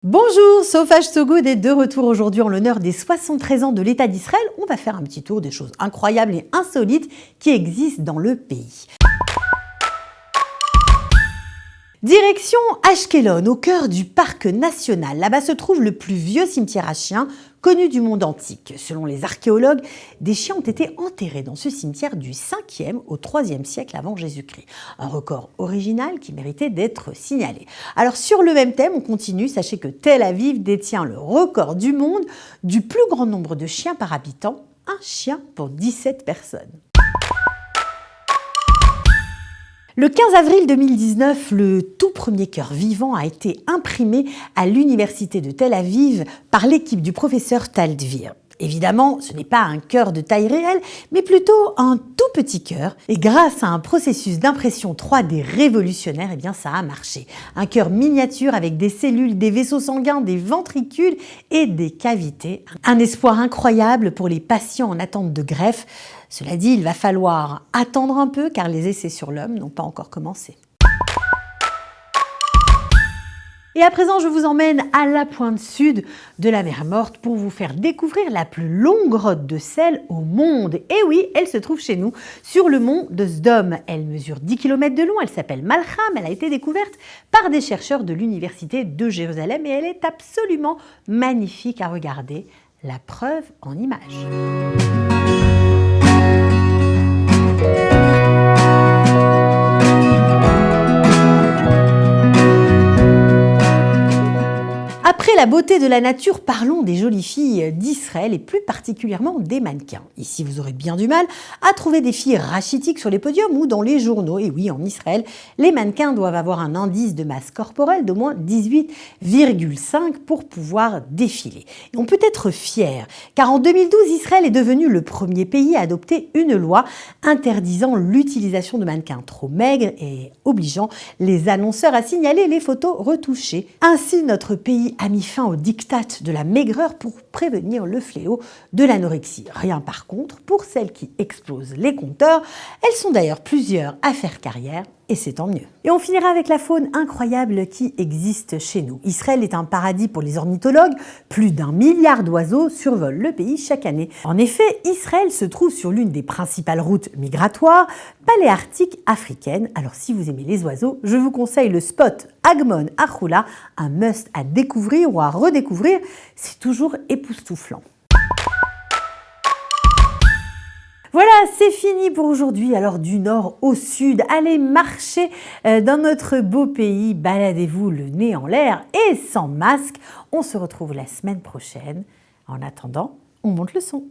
Bonjour, Sophage So Good est de retour aujourd'hui en l'honneur des 73 ans de l'État d'Israël. On va faire un petit tour des choses incroyables et insolites qui existent dans le pays. Direction Ashkelon, au cœur du parc national. Là-bas se trouve le plus vieux cimetière à chiens connu du monde antique. Selon les archéologues, des chiens ont été enterrés dans ce cimetière du 5e au 3e siècle avant Jésus-Christ. Un record original qui méritait d'être signalé. Alors sur le même thème, on continue. Sachez que Tel Aviv détient le record du monde du plus grand nombre de chiens par habitant. Un chien pour 17 personnes. Le 15 avril 2019, le tout premier cœur vivant a été imprimé à l'université de Tel Aviv par l'équipe du professeur Tal Dvir. Évidemment, ce n'est pas un cœur de taille réelle, mais plutôt un tout petit cœur. Et grâce à un processus d'impression 3D révolutionnaire, ça a marché. Un cœur miniature avec des cellules, des vaisseaux sanguins, des ventricules et des cavités. Un espoir incroyable pour les patients en attente de greffe. Cela dit, il va falloir attendre un peu car les essais sur l'homme n'ont pas encore commencé. Et à présent, je vous emmène à la pointe sud de la mer Morte pour vous faire découvrir la plus longue grotte de sel au monde. Et oui, elle se trouve chez nous, sur le mont de Sdom. Elle mesure 10 km de long, elle s'appelle Malcham, elle a été découverte par des chercheurs de l'université de Jérusalem et elle est absolument magnifique à regarder. La preuve en images. Après la beauté de la nature, parlons des jolies filles d'Israël et plus particulièrement des mannequins. Ici, vous aurez bien du mal à trouver des filles rachitiques sur les podiums ou dans les journaux. Et oui, en Israël, les mannequins doivent avoir un indice de masse corporelle d'au moins 18,5 pour pouvoir défiler. Et on peut être fier, car en 2012, Israël est devenu le premier pays à adopter une loi interdisant l'utilisation de mannequins trop maigres et obligeant les annonceurs à signaler les photos retouchées. Ainsi, notre pays a mis fin au diktat de la maigreur pour prévenir le fléau de l'anorexie. Rien par contre pour celles qui explosent les compteurs. Elles sont d'ailleurs plusieurs à faire carrière et c'est tant mieux. Et on finira avec la faune incroyable qui existe chez nous. Israël est un paradis pour les ornithologues. Plus d'1 milliard d'oiseaux survolent le pays chaque année. En effet, Israël se trouve sur l'une des principales routes migratoires paléarctiques africaines. Alors si vous aimez les oiseaux, je vous conseille le spot Agmon Achoula, un must à découvrir ou à redécouvrir. C'est toujours époustouflant. Voilà, c'est fini pour aujourd'hui. Alors du nord au sud, allez marcher dans notre beau pays, baladez-vous le nez en l'air et sans masque. On se retrouve la semaine prochaine. En attendant, on monte le son.